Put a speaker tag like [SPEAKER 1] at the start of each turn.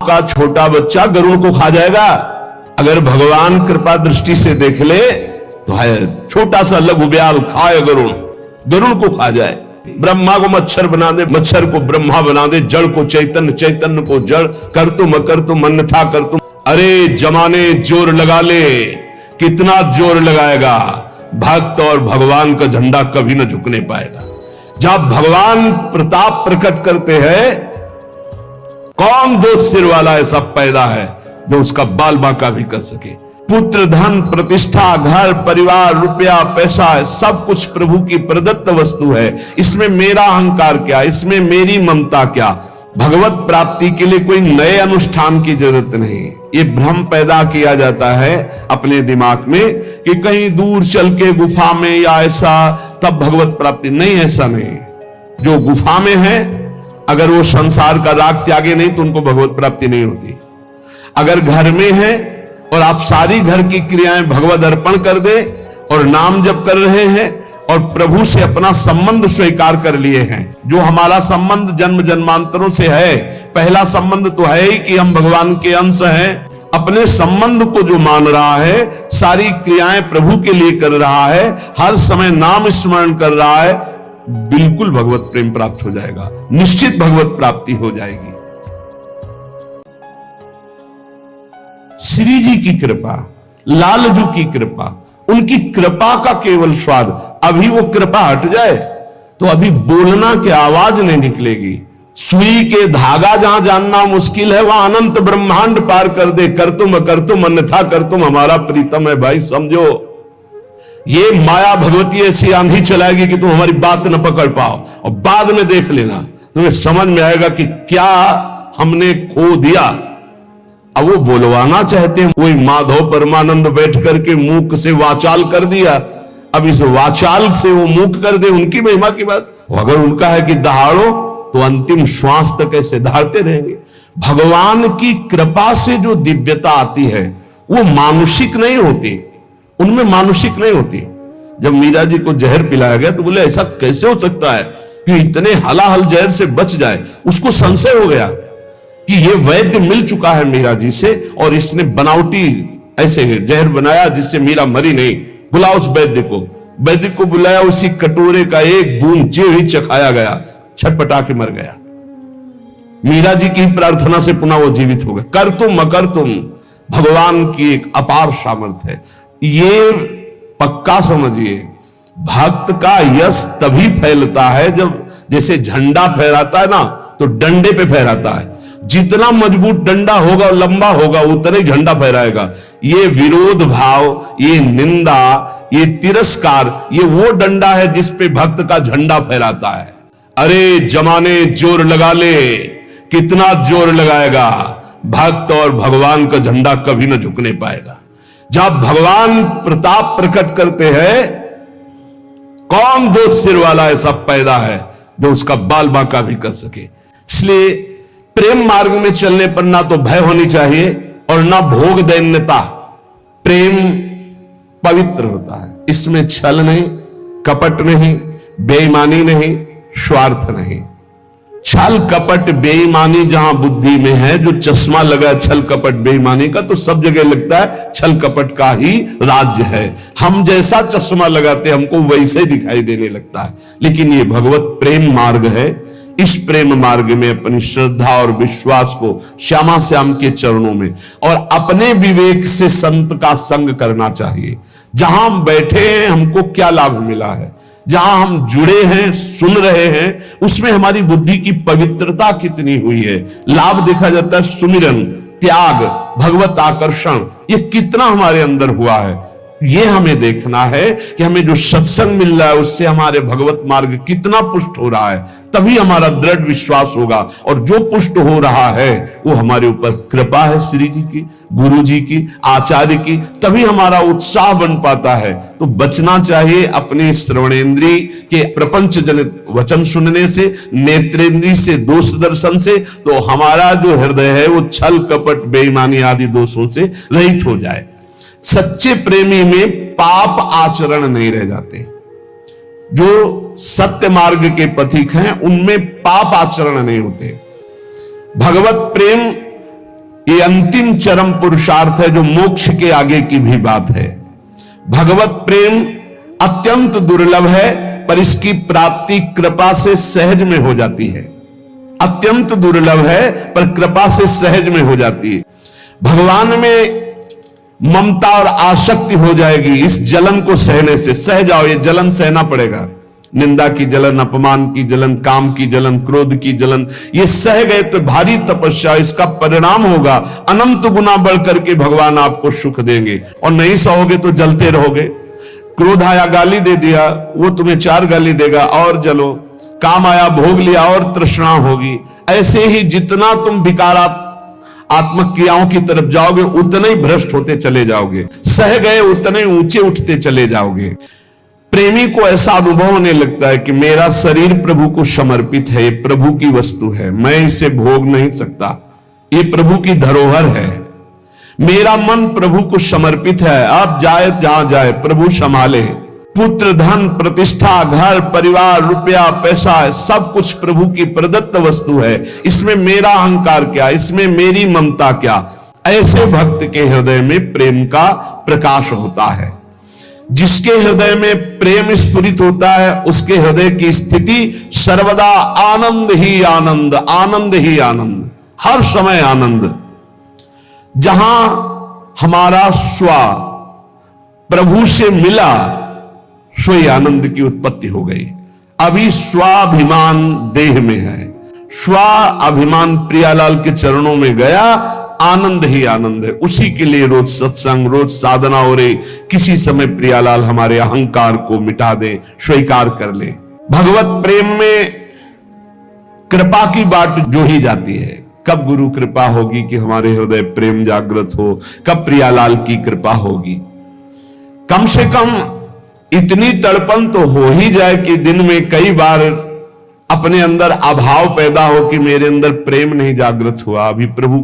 [SPEAKER 1] का छोटा बच्चा गरुड़ को खा जाएगा। अगर भगवान कृपा दृष्टि से देख ले तो है छोटा सा लघु ब्याल खाए गरुड़ को खा जाए। ब्रह्मा को मच्छर बना दे, मच्छर को ब्रह्मा बना दे, जड़ को चैतन्य, चैतन्य को जड़, कर तुम अकर तुम अन्यथा कर तुम। अरे जमाने जोर लगा ले, कितना जोर लगाएगा, भक्त और भगवान का झंडा कभी न झुकने पाएगा। जब भगवान प्रताप प्रकट करते हैं, कौन दो सिर वाला ऐसा पैदा है जो उसका बाल बांका भी कर सके। पुत्र, धन, प्रतिष्ठा, घर परिवार, रुपया, पैसा, सब कुछ प्रभु की प्रदत्त वस्तु है। इसमें मेरा अहंकार क्या, इसमें मेरी ममता क्या। भगवत प्राप्ति के लिए कोई नए अनुष्ठान की जरूरत नहीं। ये भ्रम पैदा किया जाता है अपने दिमाग में कि कहीं दूर चल के गुफा में या ऐसा तब भगवत प्राप्ति। नहीं, ऐसा नहीं। जो गुफा में है, अगर वो संसार का राग त्यागे नहीं तो उनको भगवत प्राप्ति नहीं होती। अगर घर में है और आप सारी घर की क्रियाएं भगवत अर्पण कर दे और नाम जप कर रहे हैं और प्रभु से अपना संबंध स्वीकार कर लिए हैं, जो हमारा संबंध जन्म जन्मांतरों से है। पहला संबंध तो है ही कि हम भगवान के अंश हैं। अपने संबंध को जो मान रहा है, सारी क्रियाएं प्रभु के लिए कर रहा है, हर समय नाम स्मरण कर रहा है, बिल्कुल भगवत प्रेम प्राप्त हो जाएगा, निश्चित भगवत प्राप्ति हो जाएगी। श्री जी की कृपा, लालजू की कृपा, उनकी कृपा का केवल स्वाद। अभी वो कृपा हट जाए तो अभी बोलना की आवाज नहीं निकलेगी। सुई के धागा जहां जानना मुश्किल है, वहां अनंत ब्रह्मांड पार कर दे। कर तुम अन्यथा कर तुम हमारा प्रीतम है। भाई समझो, ये माया भगवती ऐसी आंधी चलाएगी कि तुम हमारी बात न पकड़ पाओ, और बाद में देख लेना, तुम्हें समझ में आएगा कि क्या हमने खो दिया। अब वो बोलवाना चाहते हैं, वही माधव परमानंद बैठ करके मूक से वाचाल कर दिया। अब इस वाचाल से वो मूक कर दे, उनकी महिमा की बात। अगर उनका है कि दहाड़ो तो अंतिम श्वास तक ऐसे दहाड़ते रहेंगे। भगवान की कृपा से जो दिव्यता आती है वो मानुषिक नहीं होती, उनमें मानुषिक नहीं होती। जब मीरा जी को जहर पिलाया गया तो बोले ऐसा कैसे हो सकता है कि इतने हलाहल जहर से बच जाए। उसको संशय हो गया कि ये वैद्य मिल चुका है मीरा जी से और इसने बनावटी ऐसे जहर बनाया जिससे मीरा मरी नहीं। बुला उस वैद्य को। वैद्य को बुलाया, उसी कटोरे का एक बूंद जे ही चखाया गया, छटपटा के मर गया। मीरा जी की प्रार्थना से पुनः वो जीवित हो गए। कर तुम अकर तुम, भगवान की एक अपार सामर्थ्य है। ये पक्का समझिए, भक्त का यश तभी फैलता है जब, जैसे झंडा फहराता है ना तो डंडे पे फहराता है। जितना मजबूत डंडा होगा, लंबा होगा, उतना ही झंडा फहराएगा। ये विरोध भाव, ये निंदा, ये तिरस्कार, ये वो डंडा है जिस पे भक्त का झंडा फहराता है। अरे जमाने जोर लगा ले, कितना जोर लगाएगा, भक्त और भगवान का झंडा कभी न झुकने पाएगा। जब भगवान प्रताप प्रकट करते हैं, कौन दो सिर वाला ऐसा पैदा है जो उसका बाल बांका भी कर सके। इसलिए प्रेम मार्ग में चलने पर ना तो भय होनी चाहिए और ना भोग दैन्यता। प्रेम पवित्र होता है, इसमें छल नहीं, कपट नहीं, बेईमानी नहीं, स्वार्थ नहीं। छल कपट बेईमानी जहां बुद्धि में है, जो चश्मा लगा छल कपट बेईमानी का, तो सब जगह लगता है छल कपट का ही राज्य है। हम जैसा चश्मा लगाते हमको वैसे दिखाई देने लगता है। लेकिन ये भगवत प्रेम मार्ग है। इस प्रेम मार्ग में अपनी श्रद्धा और विश्वास को श्यामा श्याम के चरणों में और अपने विवेक से संत का संग करना चाहिए। जहां हम बैठे हैं हमको क्या लाभ मिला है, जहां हम जुड़े हैं, सुन रहे हैं, उसमें हमारी बुद्धि की पवित्रता कितनी हुई है। लाभ देखा जाता है सुमिरन, त्याग, भगवत आकर्षण, ये कितना हमारे अंदर हुआ है। ये हमें देखना है कि हमें जो सत्संग मिल रहा है उससे हमारे भगवत मार्ग कितना पुष्ट हो रहा है। तभी हमारा दृढ़ विश्वास होगा, और जो पुष्ट हो रहा है वो हमारे ऊपर कृपा है श्री जी की, गुरु जी की, आचार्य की, तभी हमारा उत्साह बन पाता है। तो बचना चाहिए अपनी श्रवणेन्द्री के प्रपंच जनित वचन सुनने से, नेत्रेंद्री से दोष दर्शन से, तो हमारा जो हृदय है वो छल कपट बेईमानी आदि दोषों से रहित हो जाए। सच्चे प्रेमी में पाप आचरण नहीं रह जाते। जो सत्य मार्ग के पथिक हैं उनमें पाप आचरण नहीं होते। भगवत प्रेम ये अंतिम चरम पुरुषार्थ है जो मोक्ष के आगे की भी बात है। भगवत प्रेम अत्यंत दुर्लभ है, पर इसकी प्राप्ति कृपा से सहज में हो जाती है। अत्यंत दुर्लभ है पर कृपा से सहज में हो जाती है। भगवान में ममता और आसक्ति हो जाएगी इस जलन को सहने से। सह जाओ, ये जलन सहना पड़ेगा। निंदा की जलन, अपमान की जलन, काम की जलन, क्रोध की जलन, ये सह गए तो भारी तपस्या, इसका परिणाम होगा अनंत गुना बढ़ करके भगवान आपको सुख देंगे। और नहीं सहोगे तो जलते रहोगे। क्रोध आया, गाली दे दिया, वो तुम्हें 4 गाली देगा और जलो। काम आया, भोग लिया और तृष्णा होगी। ऐसे ही जितना तुम विकारात्मक क्रियाओं की तरफ जाओगे उतने ही भ्रष्ट होते चले जाओगे। सह गए उतने ऊंचे उठते चले जाओगे। प्रेमी को ऐसा अनुभव होने लगता है कि मेरा शरीर प्रभु को समर्पित है, ये प्रभु की वस्तु है, मैं इसे भोग नहीं सकता, ये प्रभु की धरोहर है। मेरा मन प्रभु को समर्पित है, आप जाए जहां जाए प्रभु संभाले। पुत्र, धन, प्रतिष्ठा, घर, परिवार, रुपया, पैसा, सब कुछ प्रभु की प्रदत्त वस्तु है। इसमें मेरा अहंकार क्या, इसमें मेरी ममता क्या? ऐसे भक्त के हृदय में प्रेम का प्रकाश होता है। जिसके हृदय में प्रेम स्फुरित होता है उसके हृदय की स्थिति सर्वदा आनंद ही आनंद, आनंद ही आनंद, हर समय आनंद। जहां हमारा स्व प्रभु से मिला, स्वयं आनंद की उत्पत्ति हो गई। अभी स्वाभिमान देह में है, स्वाभिमान प्रियालाल के चरणों में गया, आनंद ही आनंद है। उसी के लिए रोज सत्संग, रोज साधना हो रही। किसी समय प्रियालाल हमारे अहंकार को मिटा दे, स्वीकार कर ले। भगवत प्रेम में कृपा की बाट जो ही जाती है। कब गुरु कृपा होगी कि हमारे हृदय प्रेम जागृत हो, कब प्रियालाल की कृपा होगी। कम से कम इतनी तड़पन तो हो ही जाए कि दिन में कई बार अपने अंदर अभाव पैदा हो कि मेरे अंदर प्रेम नहीं जागृत हुआ, अभी प्रभु